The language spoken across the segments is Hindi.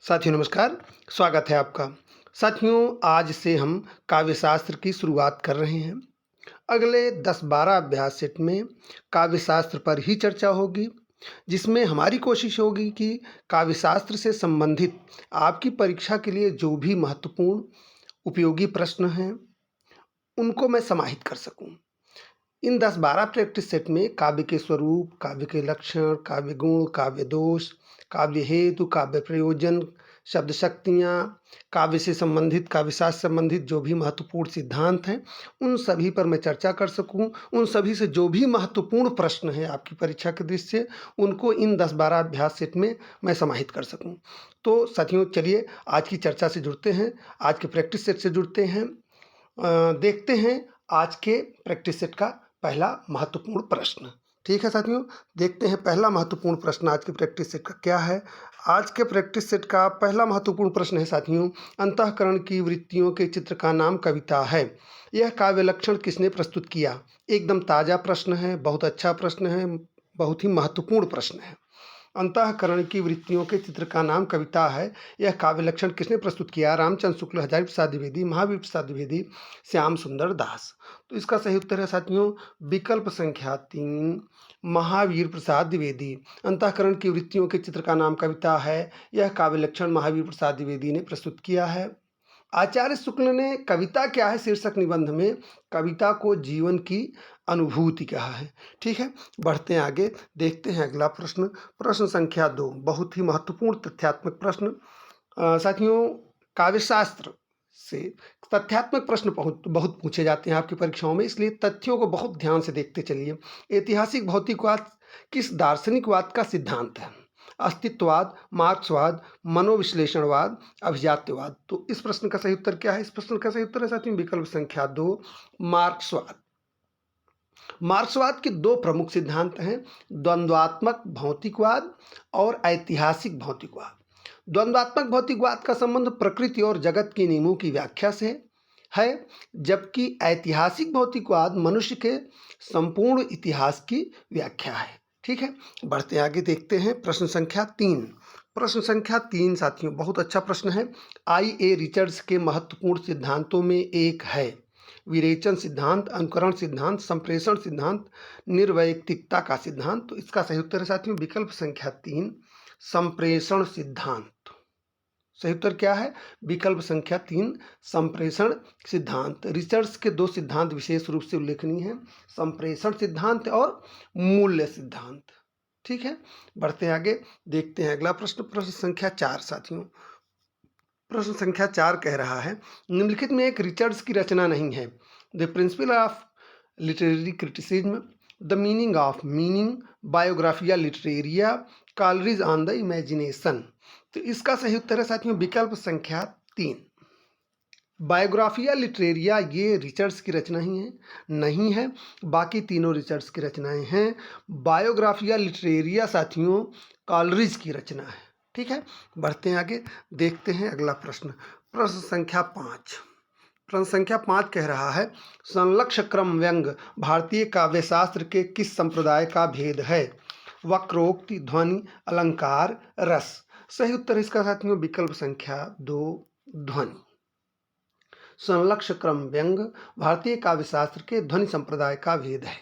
साथियों नमस्कार, स्वागत है आपका। साथियों आज से हम काव्य शास्त्र की शुरुआत कर रहे हैं। अगले 10-12 अभ्यास सेट में काव्य शास्त्र पर ही चर्चा होगी, जिसमें हमारी कोशिश होगी कि काव्य शास्त्र से संबंधित आपकी परीक्षा के लिए जो भी महत्वपूर्ण उपयोगी प्रश्न हैं, उनको मैं समाहित कर सकूं। इन 10-12 प्रैक्टिस सेट में काव्य के स्वरूप, काव्य के लक्षण, काव्य गुण, काव्य दोष, काव्य हेतु, काव्य प्रयोजन, शब्द शक्तियाँ, काव्य से संबंधित, काव्य शास्त्र से संबंधित जो भी महत्वपूर्ण सिद्धांत हैं, उन सभी पर मैं चर्चा कर सकूँ। उन सभी से जो भी महत्वपूर्ण प्रश्न हैं आपकी परीक्षा की दृष्टि से, उनको इन 10-12 अभ्यास सेट में मैं समाहित कर सकूँ। तो साथियों चलिए आज की चर्चा से जुड़ते हैं, आज के प्रैक्टिस सेट से जुड़ते हैं। देखते हैं आज के प्रैक्टिस सेट का पहला महत्वपूर्ण प्रश्न। ठीक है साथियों, देखते हैं पहला महत्वपूर्ण प्रश्न आज के प्रैक्टिस सेट का क्या है। आज के प्रैक्टिस सेट का पहला महत्वपूर्ण प्रश्न है साथियों, अंतःकरण की वृत्तियों के चित्र का नाम कविता है। यह काव्य लक्षण किसने प्रस्तुत किया? एकदम ताज़ा प्रश्न है, बहुत अच्छा प्रश्न है, बहुत ही महत्वपूर्ण प्रश्न है। अंतःकरण की वृत्तियों के चित्र का नाम कविता है। यह काव्य लक्षण किसने प्रस्तुत किया? रामचंद्र शुक्ल, हजारी प्रसाद द्विवेदी, महावीर प्रसाद द्विवेदी, श्याम सुंदर दास। तो इसका सही उत्तर है साथियों विकल्प संख्या 3, महावीर प्रसाद द्विवेदी। अंतःकरण की वृत्तियों के चित्र का नाम कविता है। यह काव्य लक्षण महावीर प्रसाद द्विवेदी ने प्रस्तुत किया है। आचार्य शुक्ल ने कविता क्या है शीर्षक निबंध में कविता को जीवन की अनुभूति कहा है। ठीक है, बढ़ते हैं आगे, देखते हैं अगला प्रश्न। प्रश्न संख्या 2 बहुत ही महत्वपूर्ण तथ्यात्मक प्रश्न। साथियों काव्यशास्त्र से तथ्यात्मक प्रश्न बहुत पूछे जाते हैं आपकी परीक्षाओं में, इसलिए तथ्यों को बहुत ध्यान से देखते चलिए। ऐतिहासिक भौतिकवाद किस दार्शनिकवाद का सिद्धांत है? अस्तित्ववाद, मार्क्सवाद, मनोविश्लेषणवाद, अभिजात्यवाद। तो इस प्रश्न का सही उत्तर क्या है? इस प्रश्न का सही उत्तर है साथियों विकल्प संख्या 2, मार्क्सवाद। मार्क्सवाद के दो प्रमुख सिद्धांत हैं, द्वंद्वात्मक भौतिकवाद और ऐतिहासिक भौतिकवाद। द्वंद्वात्मक भौतिकवाद का संबंध प्रकृति और जगत के नियमों की व्याख्या से है, जबकि ऐतिहासिक भौतिकवाद मनुष्य के संपूर्ण इतिहास की व्याख्या है। ठीक है, बढ़ते आगे देखते हैं प्रश्न संख्या 3। प्रश्न संख्या 3 साथियों बहुत अच्छा प्रश्न है। आई.ए. रिचर्ड्स के महत्वपूर्ण सिद्धांतों में एक है विरेचन सिद्धांत, अनुकरण सिद्धांत, संप्रेषण सिद्धांत, निर्वैयक्तिकता का सिद्धांत। तो इसका सही उत्तर है साथियों विकल्प संख्या 3, संप्रेषण सिद्धांत। सही उत्तर क्या है? विकल्प संख्या 3, संप्रेषण सिद्धांत। रिचर्ड्स के दो सिद्धांत विशेष रूप से उल्लेखनीय हैं, संप्रेषण सिद्धांत और मूल्य सिद्धांत। ठीक है, बढ़ते हैं आगे, देखते हैं अगला प्रश्न। प्रश्न संख्या 4 साथियों, प्रश्न संख्या 4 कह रहा है निम्नलिखित में एक रिचर्ड्स की रचना नहीं है। The principle of literary criticism, the meaning of meaning, Biographia Literaria, Coleridge on the imagination. तो इसका सही उत्तर है साथियों विकल्प संख्या 3, बायोग्राफिया लिटरेरिया। ये रिचर्ड्स की रचना ही है नहीं है, बाकी तीनों रिचर्ड्स की रचनाएं हैं। बायोग्राफिया लिटरेरिया साथियों कॉलरीज की रचना है। ठीक है, बढ़ते हैं आगे, देखते हैं अगला प्रश्न। प्रश्न संख्या 5। प्रश्न संख्या 5 कह रहा है संलक्ष क्रम व्यंग भारतीय काव्यशास्त्र के किस संप्रदाय का भेद है? वक्रोक्ति, ध्वनि, अलंकार, रस। सही उत्तर इसका साथियों विकल्प संख्या 2, ध्वनि। संलक्ष क्रम व्यंग भारतीय काव्यशास्त्र के ध्वनि संप्रदाय का भेद है।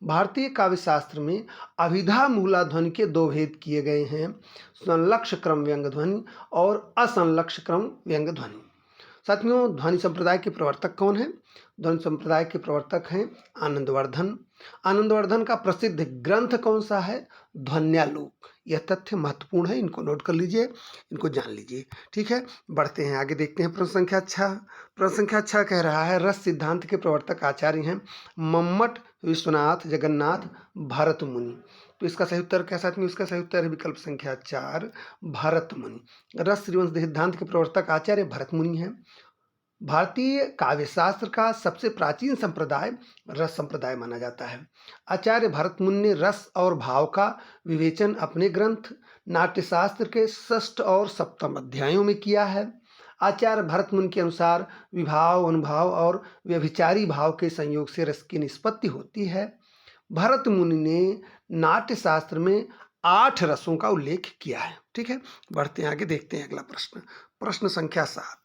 भारतीय काव्यशास्त्र में अभिधा मूला ध्वनि के दो भेद किए गए हैं, संलक्ष क्रम व्यंग ध्वनि और असंलक्ष क्रम व्यंग ध्वनि। साथियों ध्वनि संप्रदाय के प्रवर्तक कौन है? ध्वनि संप्रदाय के प्रवर्तक हैं आनंदवर्धन। आनंदवर्धन का प्रसिद्ध ग्रंथ कौन सा है? ध्वन्यालोक। यह तथ्य महत्वपूर्ण है, इनको नोट कर लीजिए, इनको जान लीजिए। ठीक है, बढ़ते हैं आगे, देखते हैं प्रश्न संख्या 6। प्रश्न संख्या 6 कह रहा है रस सिद्धांत के प्रवर्तक आचार्य हैं मम्मट, विश्वनाथ, जगन्नाथ, भरत मुनि। तो इसका सही उत्तर क्या साथ में? इसका सही उत्तर है विकल्प संख्या 4, भरत मुनि। रस श्रीवंश सिद्धांत के प्रवर्तक आचार्य भरत मुनि हैं। भारतीय काव्यशास्त्र का सबसे प्राचीन संप्रदाय रस संप्रदाय माना जाता है। आचार्य भरत मुनि ने रस और भाव का विवेचन अपने ग्रंथ नाट्यशास्त्र के 6ठ और 7वें अध्यायों में किया है। आचार्य भरत मुनि के अनुसार विभाव, अनुभाव और व्यभिचारी भाव के संयोग से रस की निष्पत्ति होती है। भरत मुनि ने नाट्यशास्त्र में 8 रसों का उल्लेख किया है। ठीक है, बढ़ते हैं आगे, देखते हैं अगला प्रश्न। प्रश्न संख्या 7।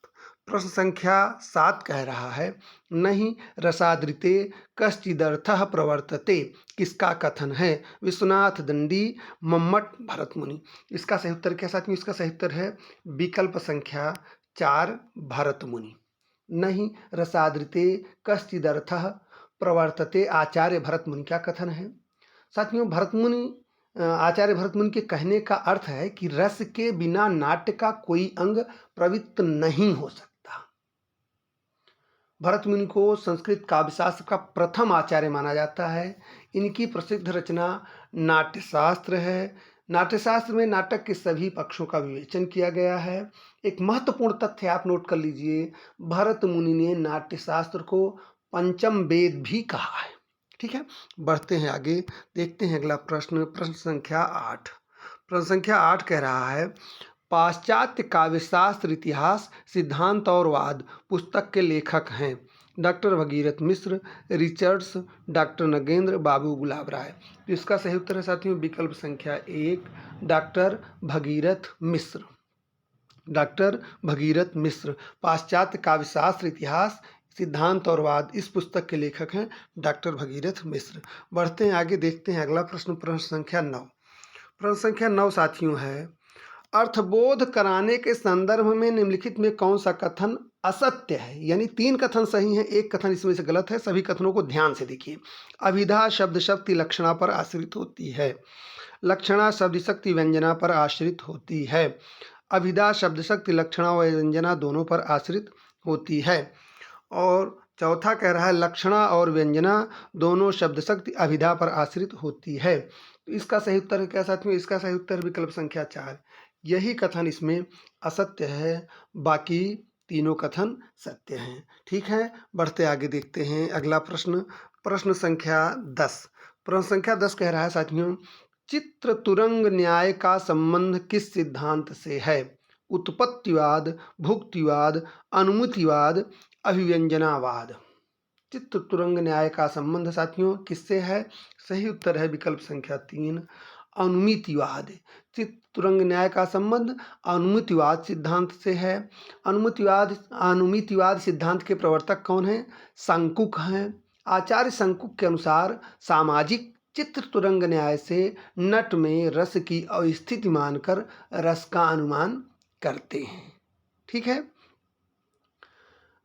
प्रश्न संख्या 7 कह रहा है, नहीं रसादृते कश्चिदर्थः प्रवर्तते, किसका कथन है? विश्वनाथ दंडी, मम्मट, भरत मुनि। इसका सही उत्तर क्या साथियों? इसका सही उत्तर है विकल्प संख्या 4, भरत मुनि। नहीं रसादृते कश्चिदर्थः प्रवर्तते, आचार्य भरत मुनि का कथन है। साथियों, आचार्य भरत मुनि के कहने का अर्थ है कि रस के बिना नाट्य का कोई अंग प्रवृत्त नहीं हो सकता। भरत मुनि को संस्कृत काव्यशास्त्र का प्रथम आचार्य माना जाता है। इनकी प्रसिद्ध रचना नाट्यशास्त्र है। नाट्यशास्त्र में नाटक के सभी पक्षों का विवेचन किया गया है। एक महत्वपूर्ण तथ्य आप नोट कर लीजिए, भरत मुनि ने नाट्यशास्त्र को पंचम वेद भी कहा है। ठीक है, बढ़ते हैं आगे, देखते हैं अगला प्रश्न। प्रश्न संख्या 8। प्रश्न संख्या 8 कह रहा है, पाश्चात्य काव्यशास्त्र इतिहास सिद्धांत और वाद पुस्तक के लेखक हैं डॉक्टर भगीरथ मिश्र, रिचर्ड्स, डॉक्टर नगेंद्र, बाबू गुलाब राय। तो इसका सही उत्तर है साथियों विकल्प संख्या 1, डॉक्टर भगीरथ मिश्र। डॉक्टर भगीरथ मिश्र पाश्चात्य काव्यशास्त्र इतिहास सिद्धांत और वाद, इस पुस्तक के लेखक हैं डॉक्टर भगीरथ मिश्र। बढ़ते हैं आगे, देखते हैं अगला प्रश्न। प्रश्न संख्या 9। प्रश्न संख्या 9 साथियों है, अर्थबोध कराने के संदर्भ में निम्नलिखित में कौन सा कथन असत्य है? यानी 3 कथन सही हैं, एक कथन इसमें से गलत है। सभी कथनों को ध्यान से देखिए। अभिधा शब्द शक्ति लक्षणा पर आश्रित होती है। लक्षणा शब्द शक्ति व्यंजना पर आश्रित होती है। अभिधा शब्द शक्ति लक्षणा व व्यंजना दोनों पर आश्रित होती है। और चौथा कह रहा है, लक्षणा और व्यंजना दोनों शब्द शक्ति अभिधा पर आश्रित होती है। तो इसका सही उत्तर है क्या साथियों? इसका सही उत्तर विकल्प संख्या 4। यही कथन इसमें असत्य है, बाकी तीनों कथन सत्य हैं। ठीक है, बढ़ते आगे, देखते हैं अगला प्रश्न। प्रश्न संख्या 10। प्रश्न संख्या 10 कह रहा है साथियों, चित्र तुरंग न्याय का संबंध किस सिद्धांत से है? उत्पत्तिवाद, भुक्तिवाद, अनुमतिवाद, अभिव्यंजनावाद। चित्र तुरंग न्याय का संबंध साथियों किससे है? सही उत्तर है विकल्प संख्या 3, अनुमितिवाद। चित्र तुरंग न्याय का संबंध अनुमितिवाद सिद्धांत से है। अनुमितिवाद सिद्धांत के प्रवर्तक कौन हैं? शंकुक हैं। आचार्य शंकुक के अनुसार सामाजिक चित्र तुरंग न्याय से नट में रस की अवस्थिति मानकर रस का अनुमान करते हैं। ठीक है,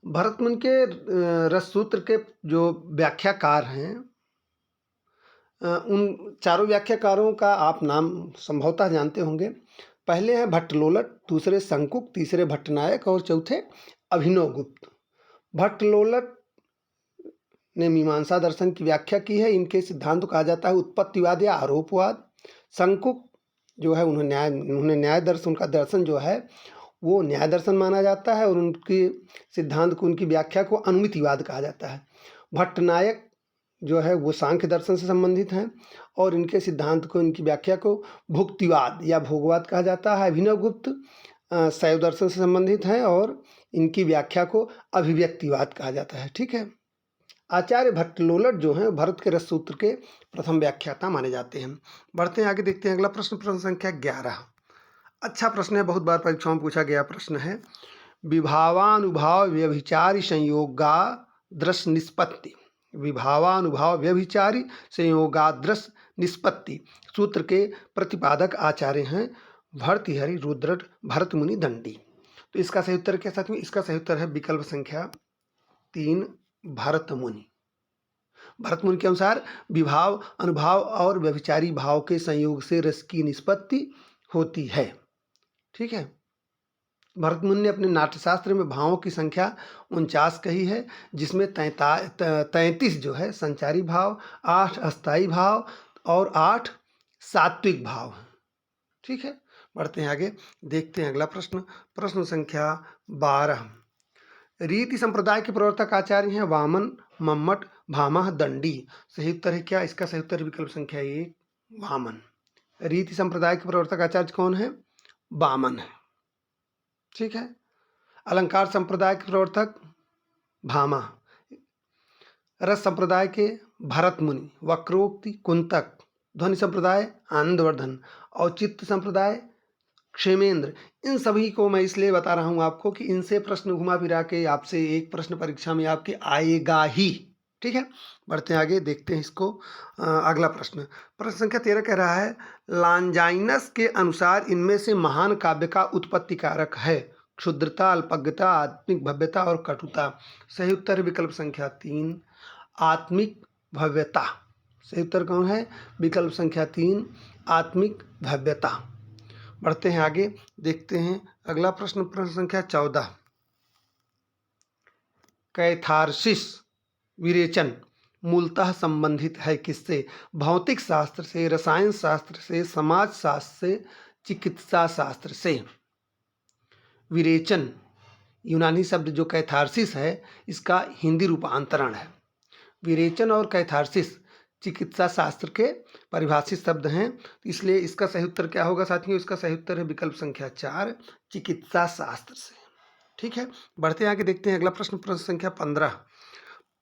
भरत मुनि के रस सूत्र के जो व्याख्याकार हैं, उन चारों व्याख्याकारों का आप नाम संभवतः जानते होंगे। पहले हैं भट्टलोलट, दूसरे शंकुक, तीसरे भट्टनायक और चौथे अभिनवगुप्त। भट्टलोलट ने मीमांसा दर्शन की व्याख्या की है। इनके सिद्धांत को कहा जाता है उत्पत्तिवाद या आरोपवाद। शंकुक जो है उन्होंने न्याय दर्शन, उनका दर्शन जो है वो न्याय दर्शन माना जाता है और उनके सिद्धांत को, उनकी व्याख्या को अनुमितिवाद कहा जाता है। भट्टनायक जो है वो सांख्य दर्शन से संबंधित हैं और इनके सिद्धांत को, इनकी व्याख्या को भुक्तिवाद या भोगवाद कहा जाता है। अभिनवगुप्त शैव दर्शन से संबंधित हैं और इनकी व्याख्या को अभिव्यक्तिवाद कहा जाता है। ठीक है, आचार्य भट्टलोलट जो हैं भरत के रस सूत्र के प्रथम व्याख्याता माने जाते हैं। बढ़ते हैं आगे, देखते हैं अगला प्रश्न। प्रश्न संख्या 11। अच्छा प्रश्न है, बहुत बार परीक्षाओं में पूछा गया प्रश्न है। विभावानुभाव व्यभिचारी संयोगादृश निष्पत्ति। विभावानुभाव व्यभिचारी संयोगादृश निष्पत्ति सूत्र के प्रतिपादक आचार्य हैं भर्तृहरि, रुद्रट, भरत मुनि, दंडी। तो इसका सही उत्तर क्या साथियों? इसका सही उत्तर है विकल्प संख्या 3, भरत मुनि। भरत मुनि के अनुसार विभाव, अनुभाव और व्यभिचारी भाव के संयोग से रस की निष्पत्ति होती है। ठीक है, भरत मुनि ने अपने नाट्यशास्त्र में भावों की संख्या 49 कही है, जिसमें 33 जो है संचारी भाव, 8 अस्थायी भाव और 8 सात्विक भाव हैं। ठीक है, बढ़ते हैं आगे, देखते हैं अगला प्रश्न। प्रश्न संख्या 12। रीति संप्रदाय के प्रवर्तक आचार्य हैं वामन, मम्मट, भामह, दंडी। सही उत्तर है क्या? इसका सही उत्तर विकल्प संख्या 1, वामन। रीति संप्रदाय के प्रवर्तक आचार्य कौन है? वामन है। ठीक है, अलंकार संप्रदाय के प्रवर्तक भामा। रस संप्रदाय के भरत मुनि। वक्रोक्ति, कुंतक, ध्वनि संप्रदाय आनंदवर्धन, औचित्य संप्रदाय क्षेमेंद्र। इन सभी को मैं इसलिए बता रहा हूँ आपको कि इनसे प्रश्न घुमा फिरा के आपसे एक प्रश्न परीक्षा में आपके आएगा ही। ठीक है, बढ़ते हैं आगे, देखते हैं इसको। अगला प्रश्न, प्रश्न संख्या 13 कह रहा है, लॉन्जाइनस के अनुसार इनमें से महान काव्य का उत्पत्ति कारक है? क्षुद्रता, अल्पज्ञता, आत्मिक भव्यता और कटुता। सही उत्तर है विकल्प संख्या 3, आत्मिक भव्यता। सही उत्तर कौन है? विकल्प संख्या 3, आत्मिक भव्यता। बढ़ते हैं आगे, देखते हैं अगला प्रश्न, प्रश्न संख्या 14, कैथार्सिस विरेचन मूलतः संबंधित है किससे? भौतिक शास्त्र से, रसायन शास्त्र से, समाज शास्त्र से, चिकित्सा शास्त्र से। विरेचन यूनानी शब्द जो कैथार्सिस है, इसका हिंदी रूपांतरण है। विरेचन और कैथार्सिस चिकित्सा शास्त्र के परिभाषित शब्द हैं, इसलिए इसका सही उत्तर क्या होगा साथियों? इसका सही उत्तर है विकल्प संख्या 4, चिकित्सा शास्त्र से। ठीक है, बढ़ते आगे, देखते हैं अगला प्रश्न, प्रश्न संख्या 15।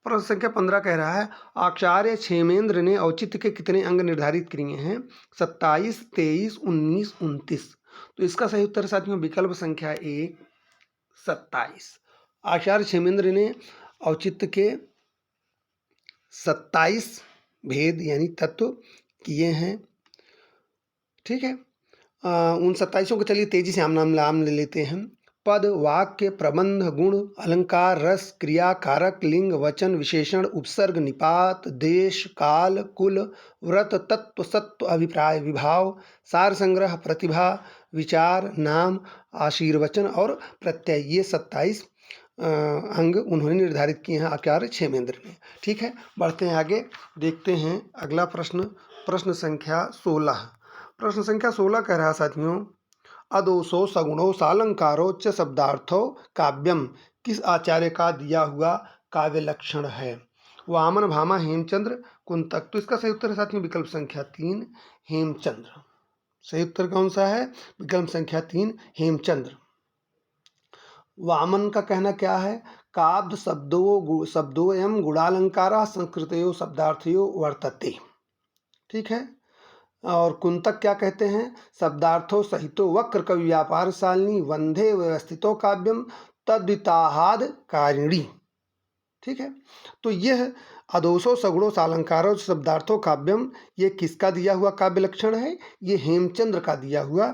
प्रश्न संख्या 15 कह रहा है, आचार्य क्षेमेंद्र ने औचित्य के कितने अंग निर्धारित किए हैं? 27, 23, 19, 29। तो इसका सही उत्तर साथियों विकल्प संख्या 1, 27। आचार्य क्षेमेंद्र ने औचित्य के 27 भेद यानी तत्व किए हैं। ठीक है, उन 27 को चलिए तेजी से नाम ले लेते हैं। पद, वाक्य, प्रबंध, गुण, अलंकार, रस, क्रिया, कारक, लिंग, वचन, विशेषण, उपसर्ग, निपात, देश, काल, कुल, व्रत, तत्व, सत्व, अभिप्राय, विभाव, सार संग्रह, प्रतिभा, विचार, नाम, आशीर्वचन और प्रत्यय, ये 27 अंग उन्होंने निर्धारित किए हैं आचार्य क्षेमेंद्र ने। ठीक है, बढ़ते हैं आगे, देखते हैं अगला प्रश्न, प्रश्न संख्या 16। प्रश्न संख्या 16 कह रहा साथियों, अदोषो सगुणो सालंकारो च शब्दार्थो काव्यम किस आचार्य का दिया हुआ काव्य लक्षण है? वामन, भामा, हेमचंद्र, कुंतक। तो इसका सही उत्तर है साथियों विकल्प संख्या 3, हेमचंद्र। सही उत्तर कौन सा है? विकल्प संख्या 3, हेमचंद्र। वामन का कहना क्या है? काव्य शब्दों एवं गुणालंकारा संस्कृतयो शब्दार्थयो वर्तते। ठीक है, और कुंतक क्या कहते हैं? शब्दार्थों सहितो वक्र कवि व्यापार शालिनी वंदे व्यवस्थितो काव्यम तद्विताहाद कारिणी। ठीक है, तो यह अदोषो सगुणो सालंकारो शब्दार्थो काव्यम, ये किसका दिया हुआ काव्य लक्षण है? ये हेमचंद्र का दिया हुआ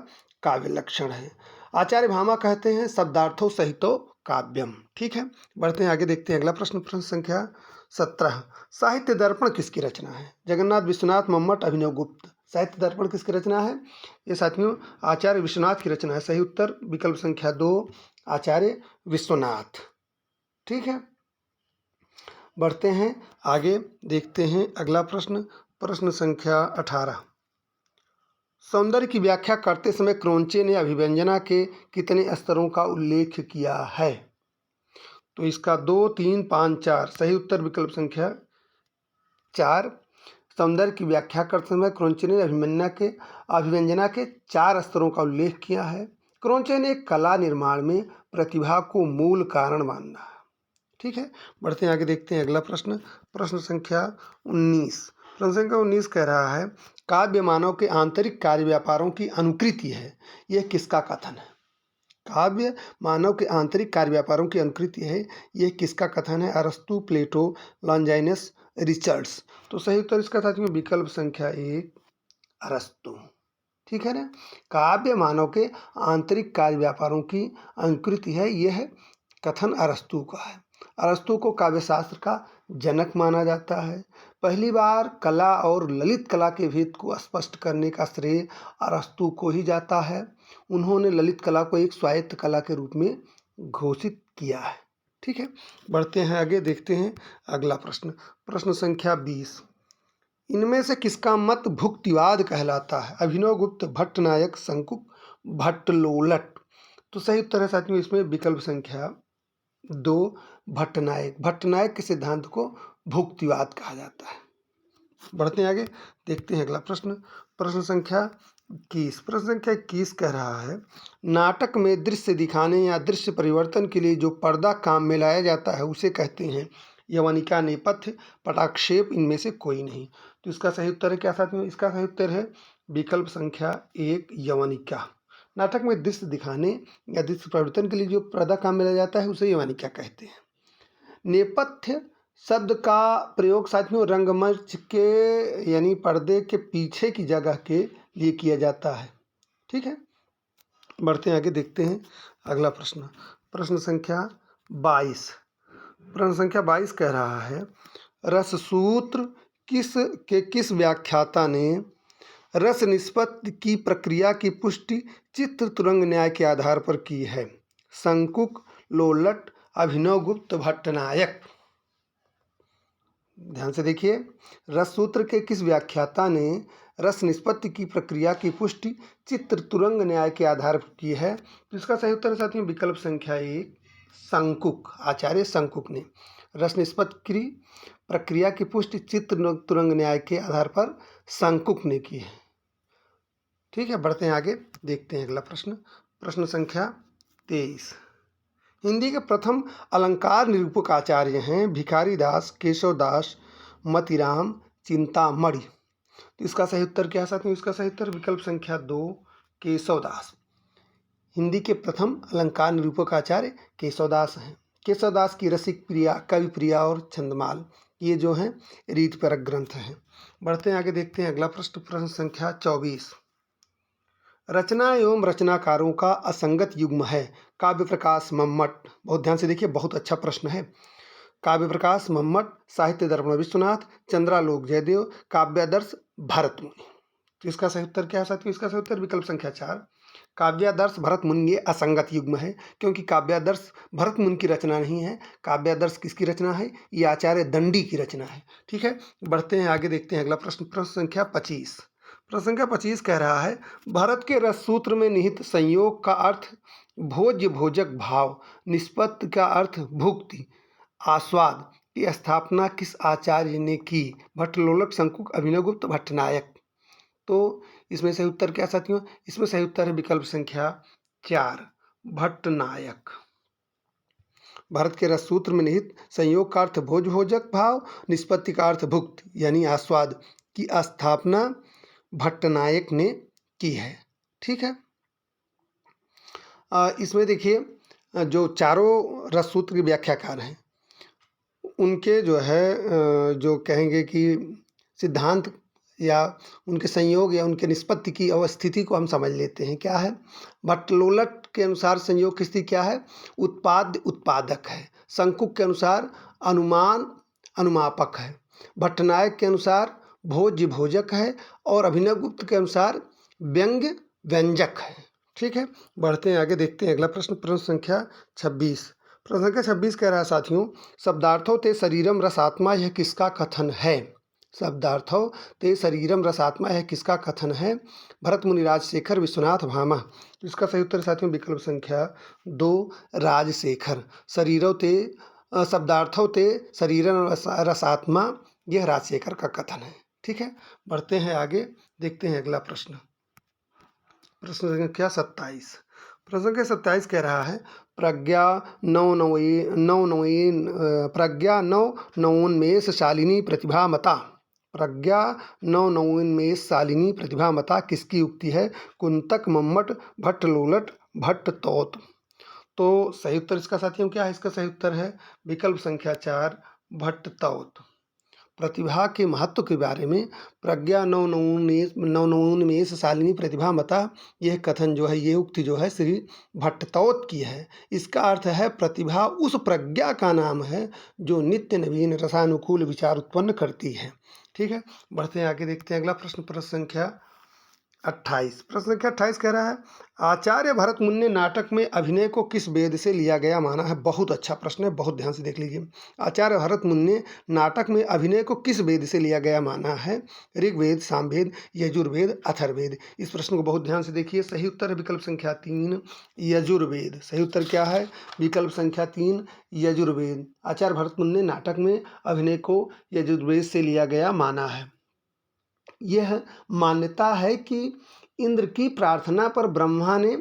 काव्य लक्षण है। आचार्य भामा कहते हैं शब्दार्थों सहितो काव्यम। ठीक है, बढ़ते हैं आगे, देखते हैं अगला प्रश्न, प्रश्न संख्या 17। साहित्य दर्पण किसकी रचना है? जगन्नाथ, विश्वनाथ, मम्मट, अभिनव गुप्त। साहित्य दर्पण किसकी रचना है? ये साथियों आचार्य विश्वनाथ की रचना है। सही उत्तर विकल्प संख्या 2, आचार्य विश्वनाथ। ठीक है, बढ़ते हैं आगे, देखते हैं अगला प्रश्न, प्रश्न संख्या 18। सौंदर्य की व्याख्या करते समय क्रोंचे ने अभिव्यंजना के कितने स्तरों का उल्लेख किया है? तो इसका 2, 3, 5, 4। सही उत्तर विकल्प संख्या 4। सौंदर्य की व्याख्या करते समय क्रोंचे ने अभिव्यंजना के 4 स्तरों का उल्लेख किया है। क्रोंचे ने कला निर्माण में प्रतिभा को मूल कारण माना है। ठीक है, बढ़ते हैं आगे, देखते हैं अगला प्रश्न, प्रश्न संख्या 19। प्रश्न संख्या 19 कह रहा है, काव्य मानव के आंतरिक कार्य व्यापारों की अनुकृति है, यह किसका कथन है? काव्य मानव के आंतरिक कार्य व्यापारों की अनुकृति है, यह किसका कथन है? अरस्तु, प्लेटो, लॉन्जाइनस, रिचर्ड्स। तो सही उत्तर इसका साथियों विकल्प संख्या 1, अरस्तु। ठीक है ना, काव्य मानव के आंतरिक कार्य व्यापारों की अनुकृति है, यह कथन अरस्तु का है। अरस्तु को काव्यशास्त्र का जनक माना जाता है। पहली बार कला और ललित कला के भेद को स्पष्ट करने का श्रेय अरस्तु को ही जाता है। उन्होंने ललित कला को एक स्वायत्त कला के रूप में घोषित किया है। ठीक है, बढ़ते हैं आगे, देखते हैं अगला प्रश्न, प्रश्न संख्या 20। इनमें से किसका मत भुक्तिवाद कहलाता है? अभिनव गुप्त, भट्टनायक, शंकुक, भट्टलोलट। तो सही उत्तर है साथियों इसमें विकल्प संख्या 2, भट्टनायक। भट्टनायक के सिद्धांत को भुक्तिवाद कहा जाता है। बढ़ते हैं आगे, देखते हैं अगला प्रश्न, प्रश्न संख्या 21। प्रश्न संख्या 21 कह रहा है, नाटक में दृश्य दिखाने या दृश्य परिवर्तन के लिए जो पर्दा काम में लाया जाता है उसे कहते हैं। यवनिका, नेपथ्य, पटाक्षेप इनमें से कोई नहीं। तो इसका सही उत्तर है क्या साथियों? इसका सही उत्तर है विकल्प संख्या 1 यवनिका। नाटक में दृश्य दिखाने या दृश्य परिवर्तन के लिए जो पर्दा काम में लिया जाता है उसे यवनिका कहते हैं। नेपथ्य शब्द का प्रयोग साथियों रंगमंच के यानी पर्दे के पीछे की जगह के लिए किया जाता है। ठीक है, बढ़ते हैं आगे, देखते हैं अगला प्रश्न। प्रश्न संख्या 22। प्रश्न संख्या 22 कह रहा है रससूत्र किस व्याख्याता ने रस निष्पत्ति की प्रक्रिया की पुष्टि चित्र तुरंग न्याय के आधार पर की है? शंकुक, लोलट, अभिनवगुप्त, भट्टनायक। ध्यान से देखिए, रस सूत्र के किस व्याख्याता ने रस निष्पत्ति की प्रक्रिया की पुष्टि चित्र तुरंग न्याय के आधार पर की है? तो इसका सही उत्तर है साथियों विकल्प संख्या 1 शंकुक, आचार्य शंकुक ने रस निष्पत्ति की प्रक्रिया की पुष्टि चित्र तुरंग न्याय के आधार पर शंकुक ने की है। ठीक है, बढ़ते हैं आगे, देखते हैं अगला प्रश्न। प्रश्न संख्या 23। हिंदी के प्रथम अलंकार निरूपक आचार्य हैं भिखारी दास, केशव दास, मतीराम, चिंतामणि। तो इसका सही उत्तर क्या है साथियों? इसका सही उत्तर विकल्प संख्या 2 केशव दास। हिंदी के प्रथम अलंकार निरूपक आचार्य केशव दास हैं। केशव दास की रसिक प्रिया, कवि प्रिया और छंदमाल ये जो हैं रीतिपरक ग्रंथ हैं। बढ़ते हैं आगे, देखते हैं अगला प्रश्न। प्रश्न संख्या 24। रचना एवं रचनाकारों का असंगत युग्म है। काव्य प्रकाश मम्मट। बहुत ध्यान से देखिए, बहुत अच्छा प्रश्न है। काव्य प्रकाश मम्मट, साहित्य दर्पण विश्वनाथ, चंद्रालोक जयदेव, काव्यादर्श भरतमुनि। तो इसका सही उत्तर क्या है साथियों? इसका सही उत्तर विकल्प संख्या 4 काव्यादर्श भरतमुनि। ये असंगत युग्म है क्योंकि काव्यादर्श भरतमुनि की रचना नहीं है। काव्यादर्श किसकी रचना है? ये आचार्य दंडी की रचना है। ठीक है, बढ़ते हैं आगे, देखते हैं अगला प्रश्न। प्रश्न संख्या 25। प्रश्न संख्या 25 कह रहा है भारत के रस सूत्र में निहित संयोग का अर्थ भोज्य भोजक भाव, निष्पत्ति का अर्थ भुक्ति, आस्वाद की स्थापना किस आचार्य ने की? भट्टलोलक, शंकुक, अभिनवगुप्त, भट्टनायक। तो इसमें सही उत्तर क्या साथियों? इसमें सही उत्तर है विकल्प संख्या 4 भट्टनायक। भारत के रस सूत्र में निहित संयोग का अर्थ भोज भोजक भाव, निष्पत्ति का अर्थ भुक्त यानी आस्वाद की स्थापना भट्टनायक ने की है। ठीक है, इसमें देखिए जो चारों रस सूत्र के व्याख्याकार हैं उनके जो है जो कहेंगे कि सिद्धांत या उनके संयोग या उनके निष्पत्ति की अवस्थिति को हम समझ लेते हैं। क्या है? भट्टलोलट के अनुसार संयोग की स्थिति क्या है? उत्पाद उत्पादक है। शंकुक के अनुसार अनुमान अनुमापक है। भट्टनायक के अनुसार भोज्य भोजक है और अभिनवगुप्त के अनुसार व्यंग्य व्यंजक है। ठीक है, बढ़ते हैं आगे, देखते हैं अगला प्रश्न। प्रश्न संख्या 26। प्रश्न संख्या 26 कह रहा है साथियों शब्दार्थों ते शरीरम रसात्मा यह किसका कथन है? शब्दार्थों ते शरीरम रसात्मा यह किसका कथन है? भरतमुनि, राजशेखर, विश्वनाथ भामा। तो इसका सही उत्तर साथियों विकल्प संख्या 2 राजशेखर। शरीरों ते शब्दार्थों ते शरीरम रसात्मा यह राजशेखर का कथन है। ठीक है, बढ़ते हैं आगे, देखते हैं अगला प्रश्न। प्रश्न संख्या 27। प्रश्न संख्या 27 कह रहा है प्रज्ञा नवोन्मेष शालिनी प्रतिभा मता। प्रज्ञा नवोन्मेष शालिनी प्रतिभा मता किसकी उक्ति है? कुंतक, मम्मट, भट्टलोलट, भट्टतोत। तो सही उत्तर इसका साथियों क्या है? इसका सही उत्तर है विकल्प संख्या 4 भट्टतोत। प्रतिभा के महत्व के बारे में प्रज्ञा नवोन्मेष शालिनी प्रतिभा मता यह कथन जो है, ये उक्ति जो है श्री भट्टतोत की है। इसका अर्थ है प्रतिभा उस प्रज्ञा का नाम है जो नित्य नवीन रसानुकूल विचार उत्पन्न करती है। ठीक है, बढ़ते हैं आगे, देखते हैं अगला प्रश्न। प्रश्न संख्या 28। प्रश्न संख्या 28 कह रहा है आचार्य भरतमुनि ने नाटक में अभिनय को किस वेद से लिया गया माना है? बहुत अच्छा प्रश्न है, बहुत ध्यान से देख लीजिए। आचार्य भरतमुनि ने नाटक में अभिनय को किस वेद से लिया गया माना है? ऋग्वेद, सामवेद, यजुर्वेद, अथर्ववेद। इस प्रश्न को बहुत ध्यान से देखिए। सही उत्तर है विकल्प संख्या 3 यजुर्वेद। सही उत्तर क्या है? विकल्प संख्या 3 यजुर्वेद। आचार्य भरतमुनि ने नाटक में अभिनय को यजुर्वेद से लिया गया माना है। यह मान्यता है कि इंद्र की प्रार्थना पर ब्रह्मा ने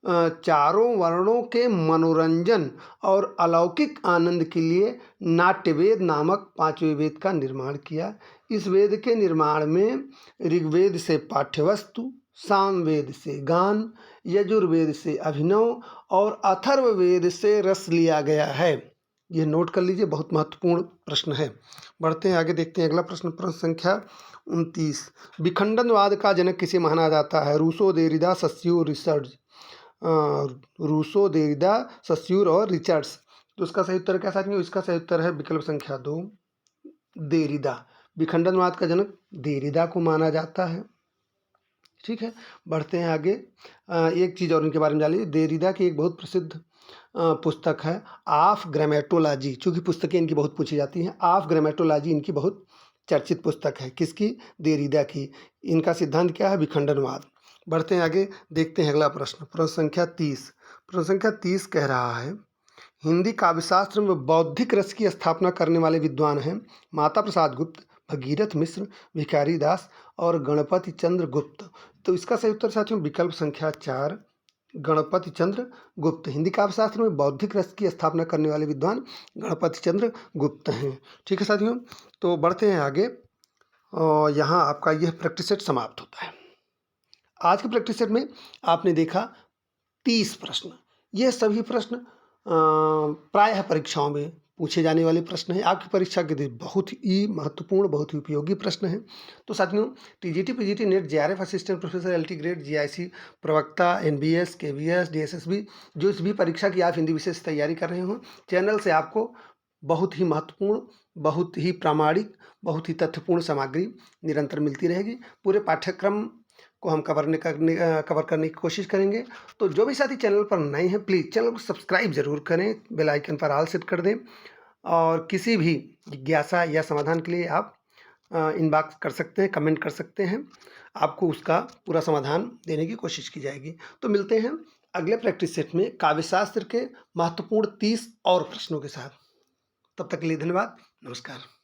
चारों वर्णों के मनोरंजन और अलौकिक आनंद के लिए नाट्यवेद नामक पांचवें वेद का निर्माण किया। इस वेद के निर्माण में ऋग्वेद से पाठ्यवस्तु, सामवेद से गान, यजुर्वेद से अभिनव और अथर्ववेद से रस लिया गया है। यह नोट कर लीजिए, बहुत महत्वपूर्ण प्रश्न है। बढ़ते हैं आगे, देखते हैं अगला प्रश्न, प्रश्न संख्या 29। विखंडनवाद का जनक किसे माना जाता है? Rousseau, Derrida, Saussure, Richards. Rousseau, Derrida, Saussure और रिचर्ड्स। तो इसका सही उत्तर क्या साथियों? इसका सही उत्तर है विकल्प संख्या 2, देरिदा। विखंडनवाद का जनक देरिदा को माना जाता है। ठीक है, बढ़ते हैं आगे। एक चीज़ और इनके बारे में जान लीजिए। देरिदा की एक बहुत प्रसिद्ध पुस्तक है ऑफ ग्रामेटोलॉजी, चूँकि पुस्तकें इनकी बहुत पूछी जाती हैं। ऑफ ग्रामेटोलॉजी इनकी बहुत चर्चित पुस्तक है। किसकी? देरिदा की। इनका सिद्धांत क्या है? विखंडनवाद। बढ़ते हैं आगे, देखते हैं अगला प्रश्न, प्रश्न संख्या 30। प्रश्न संख्या 30 कह रहा है, हिंदी काव्यशास्त्र में बौद्धिक रस की स्थापना करने वाले विद्वान हैं माता प्रसाद गुप्त, भगीरथ मिश्र, भिखारी दास और गणपति चंद्र गुप्त। तो इसका सही उत्तर साथियों विकल्प संख्या 4, गणपति चंद्र गुप्त। हिंदी काव्यशास्त्र में बौद्धिक रस की स्थापना करने वाले विद्वान गणपति चंद्र गुप्त हैं। ठीक है साथियों, तो बढ़ते हैं आगे। और यहाँ आपका यह प्रैक्टिस सेट समाप्त होता है। आज के प्रैक्टिस सेट में आपने देखा 30 प्रश्न। ये सभी प्रश्न प्रायः परीक्षाओं में पूछे जाने वाले प्रश्न हैं। आपकी परीक्षा के लिए बहुत ही महत्वपूर्ण, बहुत ही उपयोगी प्रश्न हैं। तो साथियों, TGT, PGT, net, JRF assistant professor, LT grade, GIC प्रवक्ता, एनबीएस, केवीएस, डीएसएसबी, जो इस भी परीक्षा की आप हिंदी विषय से तैयारी कर रहे हो, चैनल से आपको बहुत ही महत्वपूर्ण, बहुत ही प्रामाणिक, बहुत ही तथ्यपूर्ण सामग्री निरंतर मिलती रहेगी। पूरे पाठ्यक्रम को हम कवर करने की कोशिश करेंगे। तो जो भी साथी चैनल पर नए हैं, प्लीज़ चैनल को सब्सक्राइब जरूर करें, बेल आइकन पर ऑल सेट कर दें। और किसी भी जिज्ञासा या समाधान के लिए आप इनबॉक्स कर सकते हैं, कमेंट कर सकते हैं। आपको उसका पूरा समाधान देने की कोशिश की जाएगी। तो मिलते हैं अगले प्रैक्टिस सेट में काव्यशास्त्र के महत्वपूर्ण 30 और प्रश्नों के साथ। तब तक के लिए धन्यवाद, नमस्कार।